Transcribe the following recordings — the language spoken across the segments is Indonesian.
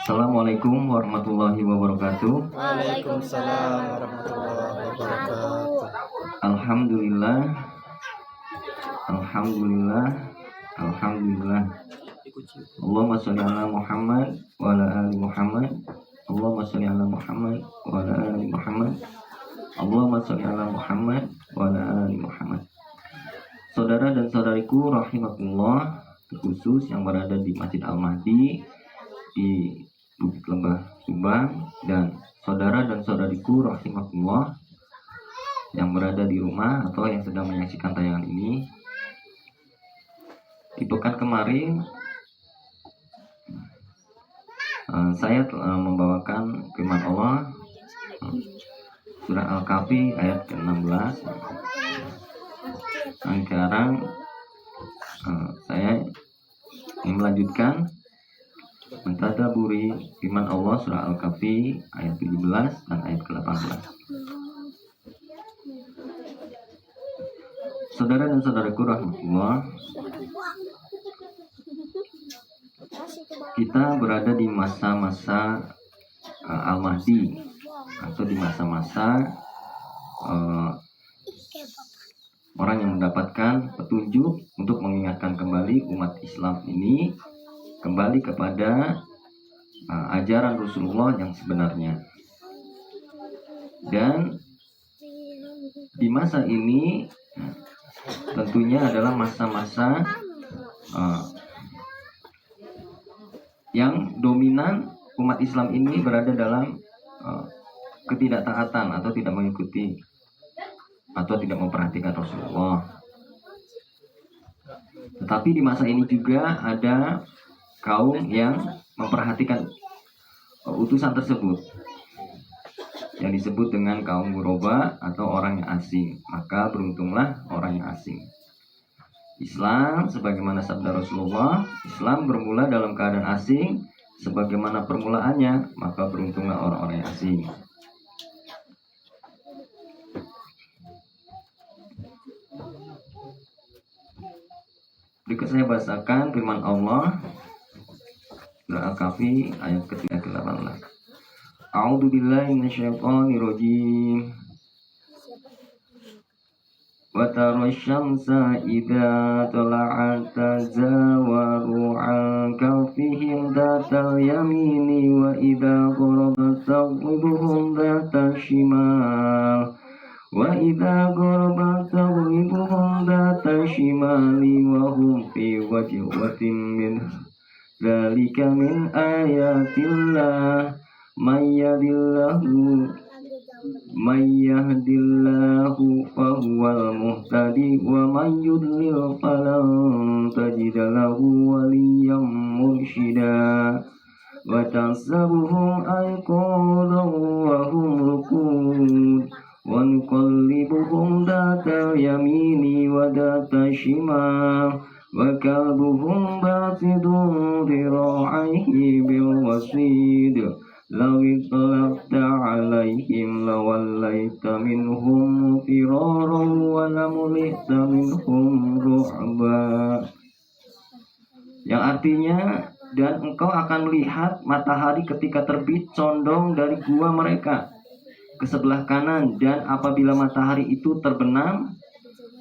Assalamualaikum warahmatullahi wabarakatuh. Waalaikumsalam warahmatullahi wabarakatuh. Alhamdulillah, Alhamdulillah, Alhamdulillah. Allahumma sholli ala Muhammad wa ala ali Muhammad. Allahumma sholli ala Muhammad wa ala ali Muhammad. Allahumma sholli ala Muhammad wa ala ali Muhammad. Saudara dan saudariku rahimakumullah, terkhusus yang berada di Masjid Al-Mahdi di Bukit Lembah Subang, dan saudara dan saudariku rahimakumullah yang berada di rumah atau yang sedang menyaksikan tayangan ini. Di pekan kemarin saya telah membawakan firman Allah surah Al-Kahfi ayat ke-16. Sekarang saya ingin melanjutkan mentadaburi firman Allah surah Al-Kahfi ayat 17 dan ayat ke-18. Saudara dan saudaraku rahmatullah, kita berada di masa-masa Al-Mahdi, atau di masa-masa orang yang mendapatkan petunjuk untuk mengingatkan kembali umat Islam ini kembali kepada ajaran Rasulullah yang sebenarnya. Dan di masa ini tentunya adalah masa-masa yang dominan umat Islam ini berada dalam ketidaktaatan atau tidak mengikuti atau tidak memperhatikan Rasulullah. Tetapi di masa ini juga ada kaum yang memperhatikan utusan tersebut, yang disebut dengan kaum ghuraba atau orang yang asing. Maka beruntunglah orang yang asing. Islam sebagaimana sabda Rasulullah, Islam bermula dalam keadaan asing sebagaimana permulaannya, maka beruntunglah orang-orang yang asing. Berikut saya bacakan firman Allah surah Al-Kahfi ayat ke-18. A'udzu billahi minasyaitonir rajim. Wa tara asy-syamsa idza tala'at tazawaru 'an kawfihim dhatal yamini wa idza gharabat taghribuhum dhatal shimal wa idza gharabat taghribuhum dhatal shimali wa hum fi wajhatin min dzalika min ayatillah may yahdillahu fahuwal muhtadi wa may yudlil falan tajida lahu waliyyan mursyida wa tahsabuhum ayqadan wa hum rukud wa nuqallibuhum dhata yamini wa dhata shimal wa kalbuhum basidun dhira'aihi bil wasid law ittalaqta 'alaihim lawallaita minhum firaran wa lamulita minhum ru'ba. Yang artinya, dan engkau akan melihat matahari ketika terbit condong dari gua mereka ke sebelah kanan, dan apabila matahari itu terbenam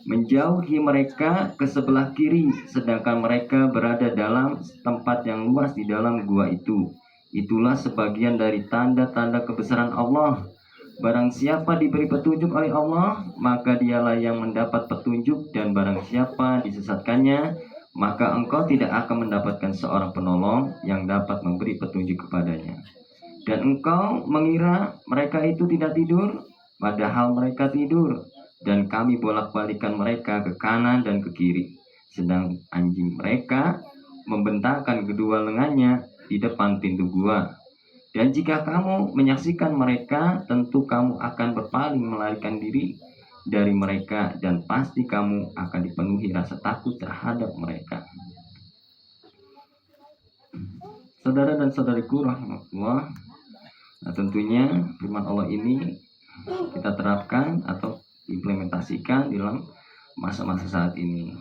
menjauhi mereka ke sebelah kiri, sedangkan mereka berada dalam tempat yang luas di dalam gua itu. Itulah sebagian dari tanda-tanda kebesaran Allah. Barang siapa diberi petunjuk oleh Allah, maka dialah yang mendapat petunjuk, dan barang siapa disesatkannya, maka engkau tidak akan mendapatkan seorang penolong yang dapat memberi petunjuk kepadanya. Dan engkau mengira mereka itu tidak tidur, padahal mereka tidur. Dan kami bolak-balikan mereka ke kanan dan ke kiri, sedang anjing mereka membentangkan kedua lengannya di depan pintu gua. Dan jika kamu menyaksikan mereka, tentu kamu akan berpaling melarikan diri dari mereka, dan pasti kamu akan dipenuhi rasa takut terhadap mereka. Saudara dan saudariku rahmatullah, nah tentunya firman Allah ini kita terapkan atau implementasikan dalam masa-masa saat ini.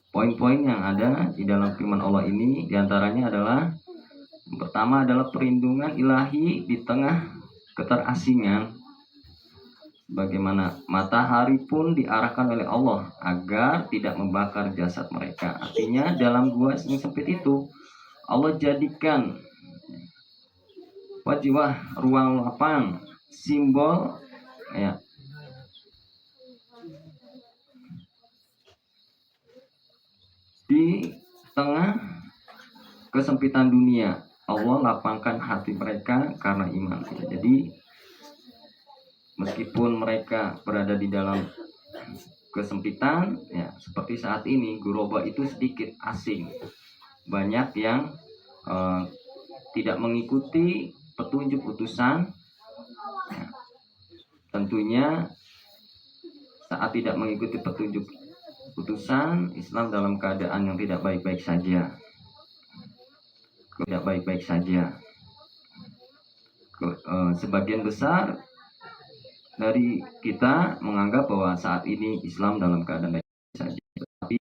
Poin-poin yang ada di dalam firman Allah ini diantaranya adalah Yang pertama adalah perlindungan ilahi di tengah keterasingan. Bagaimana matahari pun diarahkan oleh Allah agar tidak membakar jasad mereka. Artinya dalam gua yang sempit itu Allah jadikan wajibah ruang lapang simbol ya, di tengah kesempitan dunia. Allah lapangkan hati mereka karena iman. Jadi meskipun mereka berada di dalam kesempitan, ya seperti saat ini Guroba itu sedikit asing, banyak yang tidak mengikuti petunjuk utusan. Ya, tentunya saat tidak mengikuti petunjuk utusan, Islam dalam keadaan yang tidak baik-baik saja. Tidak baik-baik saja. Sebagian besar dari kita menganggap bahwa saat ini Islam dalam keadaan baik saja. Tapi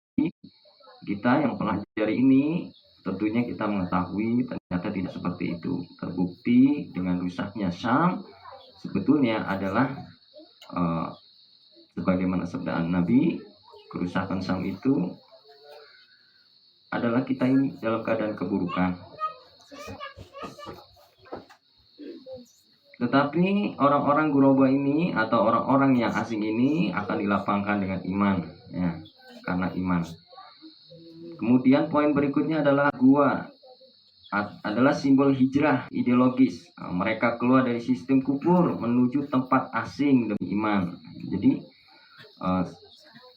kita yang pelajari ini tentunya kita mengetahui ternyata tidak seperti itu. Terbukti dengan rusaknya Syam sebetulnya adalah sebagaimana sabda Nabi, kerusakan Syam itu adalah kita ini dalam keadaan keburukan. Tetapi orang-orang Guroba ini atau orang-orang yang asing ini akan dilapangkan dengan iman, ya, karena iman. Kemudian poin berikutnya adalah gua adalah simbol hijrah ideologis. Mereka keluar dari sistem kufur menuju tempat asing demi iman. Jadi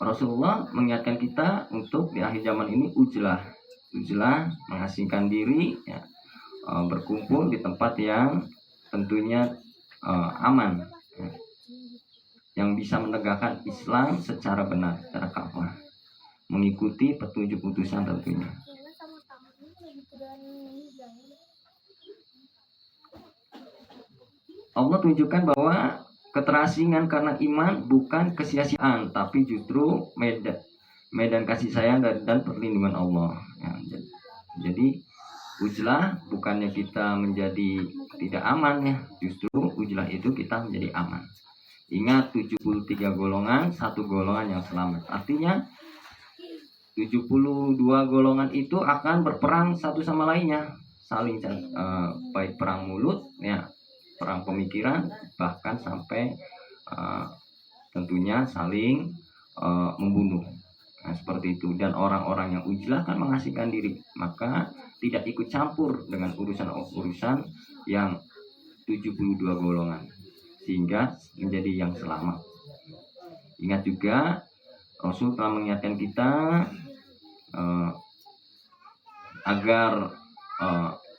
Rasulullah mengingatkan kita untuk di akhir zaman ini ujlah mengasingkan diri, ya, berkumpul di tempat yang tentunya aman, ya, yang bisa menegakkan Islam secara benar, secara kafah, mengikuti petunjuk utusan tentunya. Allah tunjukkan bahwa keterasingan karena iman bukan kesia-siaan, tapi justru medan kasih sayang dan perlindungan Allah. Ya, jadi ujlah bukannya kita menjadi tidak aman, ya, justru ujlah itu kita menjadi aman. Ingat 73 golongan, satu golongan yang selamat. Artinya 72 golongan itu akan berperang satu sama lainnya, saling baik perang mulut, ya, perang pemikiran, bahkan sampai tentunya saling membunuh. Nah, seperti itu. Dan orang-orang yang ujlah kan mengasingkan diri, maka tidak ikut campur dengan urusan-urusan yang 72 golongan, sehingga menjadi yang selamat. Ingat juga Rasul telah mengingatkan kita agar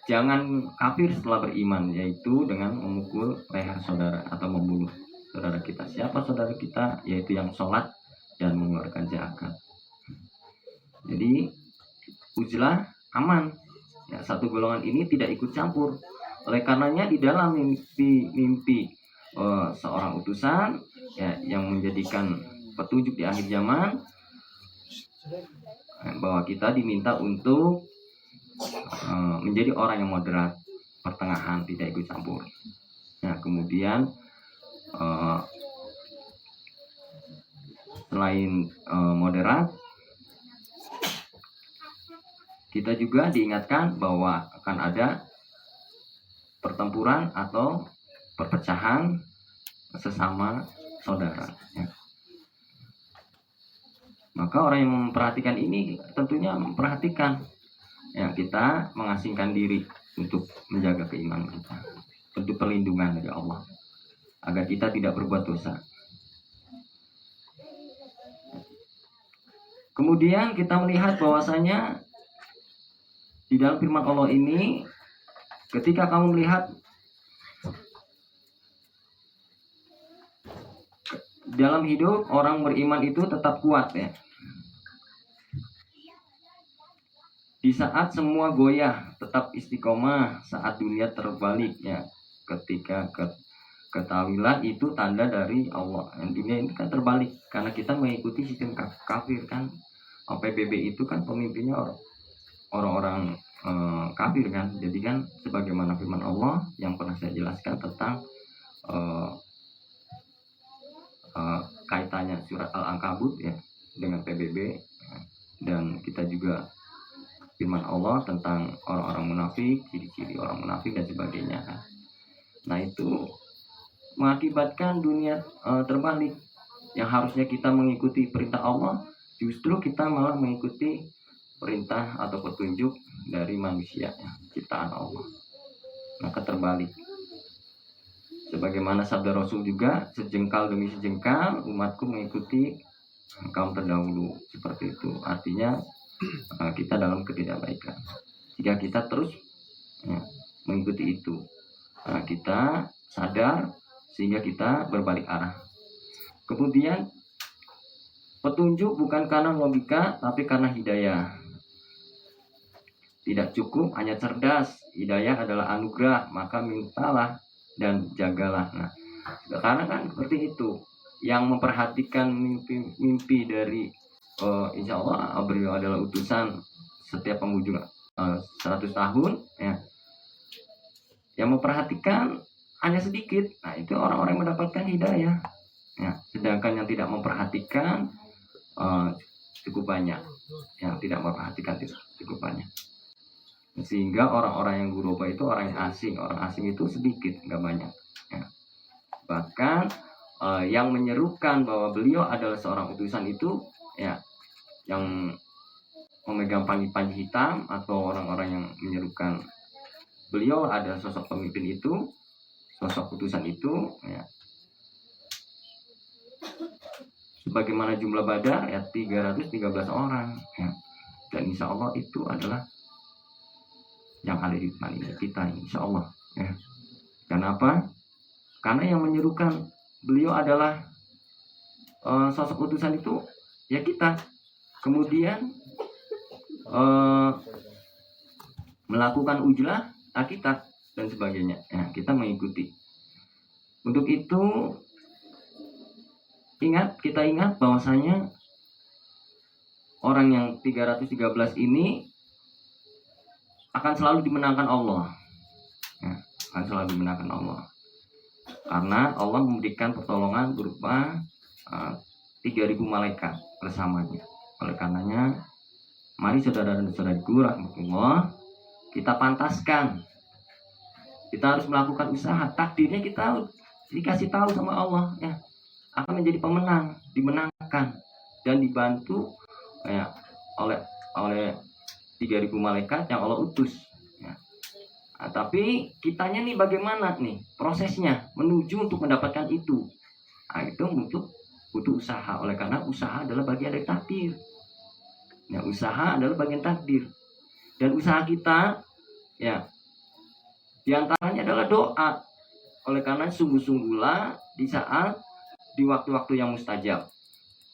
jangan kafir setelah beriman, yaitu dengan memukul leher saudara atau membunuh saudara kita. Siapa saudara kita? Yaitu yang sholat dan mengeluarkan zakat. Jadi ujlah aman, ya, satu golongan ini tidak ikut campur. Oleh karenanya di dalam mimpi seorang utusan, ya, yang menjadikan petunjuk di akhir zaman, bahwa kita diminta untuk menjadi orang yang moderat, pertengahan, tidak ikut campur. Nah, kemudian selain moderat, kita juga diingatkan bahwa akan ada pertempuran atau perpecahan sesama saudara, ya. Maka orang yang memperhatikan ini tentunya memperhatikan, ya, kita mengasingkan diri untuk menjaga keimanan kita, tentu perlindungan dari Allah agar kita tidak berbuat dosa. Kemudian kita melihat bahwasanya di dalam firman Allah ini, ketika kamu melihat dalam hidup orang beriman itu tetap kuat, ya. Di saat semua goyah tetap istiqomah saat dunia terbalik, ya. Ketika ketahuilah itu tanda dari Allah. Dan dunia ini kan terbalik karena kita mengikuti sistem kafir kan. PBB itu kan pemimpinnya orang-orang kafir kan. Jadi kan sebagaimana firman Allah yang pernah saya jelaskan tentang kaitannya surat Al-Ankabut ya dengan PBB, dan kita juga firman Allah tentang orang-orang munafik, ciri-ciri orang munafik dan sebagainya. Nah itu mengakibatkan dunia terbalik. Yang harusnya kita mengikuti perintah Allah, justru kita malah mengikuti perintah atau petunjuk dari manusia, ciptaan Allah. Maka terbalik. Sebagaimana sabda Rasul juga, sejengkal demi sejengkal umatku mengikuti kaum terdahulu, seperti itu. Artinya kita dalam ketidakbaikan. Jika kita terus mengikuti itu, kita sadar sehingga kita berbalik arah. Kemudian petunjuk bukan karena logika, tapi karena hidayah. Tidak cukup hanya cerdas, hidayah adalah anugerah, maka mintalah dan jagalah. Nah, karena kan seperti itu, yang memperhatikan mimpi dari insya Allah beliau adalah utusan setiap penghujung 100 tahun ya. Yang memperhatikan hanya sedikit, nah itu orang-orang yang mendapatkan hidayah ya. Sedangkan yang tidak memperhatikan cukup banyak, yang tidak memperhatikan cukup banyak. Sehingga orang-orang yang guroba itu orang yang asing. Orang asing itu sedikit, nggak banyak ya. Bahkan yang menyerukan bahwa beliau adalah seorang utusan itu ya, yang memegang panji hitam, atau orang-orang yang menyerukan beliau adalah sosok pemimpin itu, sosok utusan itu ya. Sebagaimana jumlah Badar ya 313 orang ya. Dan insya Allah itu adalah yang ada di depan ini kita, insya Allah ya. Kenapa? Karena yang menyerukan beliau adalah sosok utusan itu ya kita. Kemudian melakukan ujlah kita dan sebagainya ya, kita mengikuti. Untuk itu kita ingat bahwasanya orang yang 313 ini akan selalu dimenangkan Allah ya, akan selalu dimenangkan Allah, karena Allah memberikan pertolongan berupa 3.000 malaikat bersamanya. Oleh karenanya, mari saudara dan saudariku rahmatullah, kita pantaskan, kita harus melakukan usaha. Takdirnya kita dikasih tahu sama Allah ya, akan menjadi pemenang, dimenangkan dan dibantu ya, oleh 3.000 malaikat yang Allah utus ya. Nah, tapi kitanya nih bagaimana nih prosesnya menuju untuk mendapatkan itu? Nah, itu butuh usaha. Oleh karena usaha adalah bagian dari takdir ya, usaha adalah bagian takdir. Dan usaha kita ya diantaranya adalah doa. Oleh karena sungguh-sungguhlah di waktu-waktu yang mustajab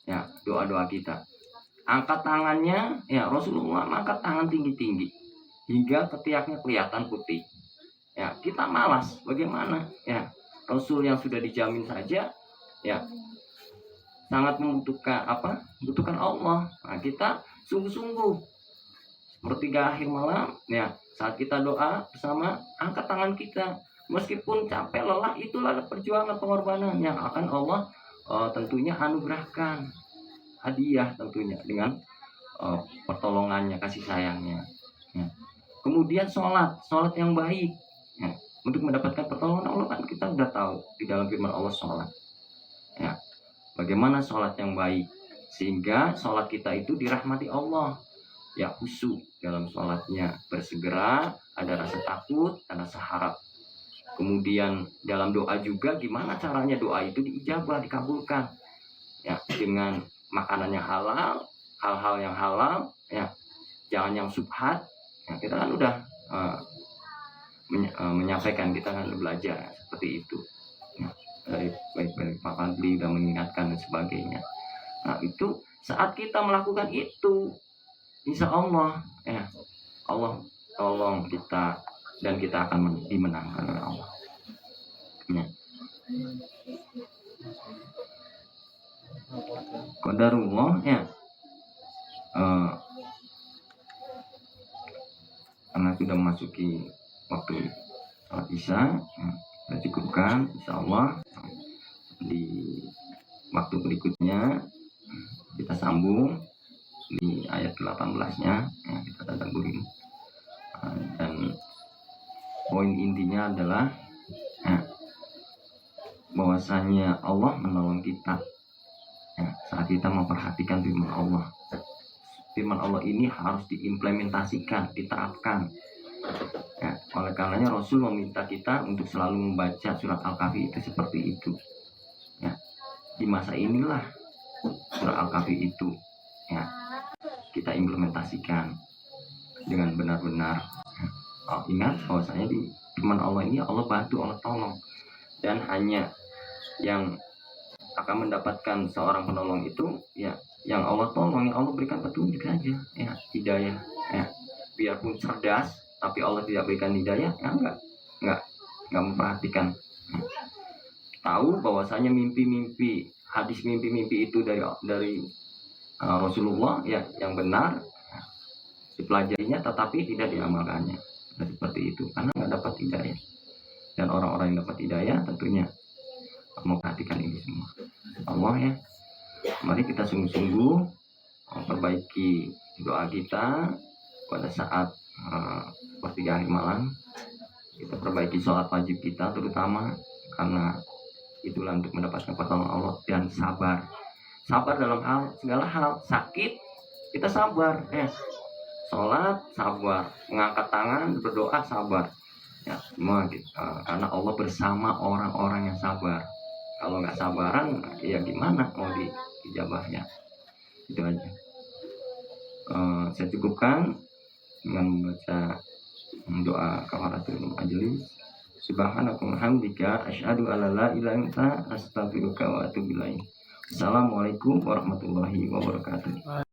ya, doa-doa kita. Angkat tangannya ya, Rasulullah angkat tangan tinggi-tinggi hingga ketiaknya kelihatan putih ya. Kita malas, bagaimana ya, Rasul yang sudah dijamin saja ya sangat membutuhkan membutuhkan Allah. Nah, kita sungguh-sungguh sepertiga akhir malam ya, saat kita doa bersama, angkat tangan kita meskipun capek lelah, itulah perjuangan pengorbanan yang akan Allah tentunya anugerahkan hadiah, tentunya dengan pertolongannya, kasih sayangnya ya. Kemudian sholat yang baik ya, untuk mendapatkan pertolongan Allah kan kita sudah tahu di dalam firman Allah sholat ya. Bagaimana sholat yang baik sehingga sholat kita itu dirahmati Allah ya, khusyuk dalam sholatnya, bersegera, ada rasa takut, ada rasa harap. Kemudian dalam doa juga gimana caranya doa itu diijabah, dikabulkan ya, dengan makanan yang halal, hal-hal yang halal ya, jangan yang subhat ya. Kita kan udah menyampaikan, kita kan belajar ya, seperti itu ya, dari baik Pak Fadli dan mengingatkan dan sebagainya. Nah itu saat kita melakukan itu, insya Allah ya, Allah tolong kita dan kita akan dimenangkan oleh Allah ya. Qadarullah ya. karena sudah memasuki waktu sholat isya. Kita cukupkan, insya Allah di waktu berikutnya kita sambung di ayat 18-nya, kita tadabburin. Dan poin intinya adalah bahwasanya Allah menolong kita saat kita memperhatikan firman Allah. Firman Allah ini harus diimplementasikan, diterapkan. Oleh karenanya Rasul meminta kita untuk selalu membaca surat Al-Kahfi itu seperti itu. Di masa inilah surat Al-Kahfi itu kita implementasikan dengan benar-benar. Ingat bahwasanya di firman Allah ini Allah bantu, Allah tolong, dan hanya yang akan mendapatkan seorang penolong itu yang Allah tolong, yang Allah berikan petunjuk saja, hidayah. Biarpun cerdas, tapi Allah tidak berikan hidayah, enggak memperhatikan. Tahu bahwasanya mimpi-mimpi, hadis mimpi-mimpi itu dari Rasulullah yang benar, dipelajarinya tetapi tidak diamalkannya. Seperti itu, karena nggak dapat hidayah. Dan orang-orang yang dapat hidayah tentunya memperhatikan ini semua. Allah mari kita sungguh-sungguh memperbaiki doa kita pada saat sepertiga hari malam. Kita perbaiki sholat wajib kita terutama, karena itulah untuk mendapatkan pertolongan Allah. Dan sabar dalam segala hal. Sakit kita sabar, sholat sabar, mengangkat tangan berdoa sabar, semua gitu. Karena Allah bersama orang-orang yang sabar. Kalau nggak sabaran, ya gimana mau diijabahnya? Itu aja. Saya cukupkan dengan membaca doa kafaratul majelis. Subhanakallahumma hamdika asyhadu alla la ilaha illa anta astaghfiruka wa atubu ilaik. Assalamualaikum warahmatullahi wabarakatuh.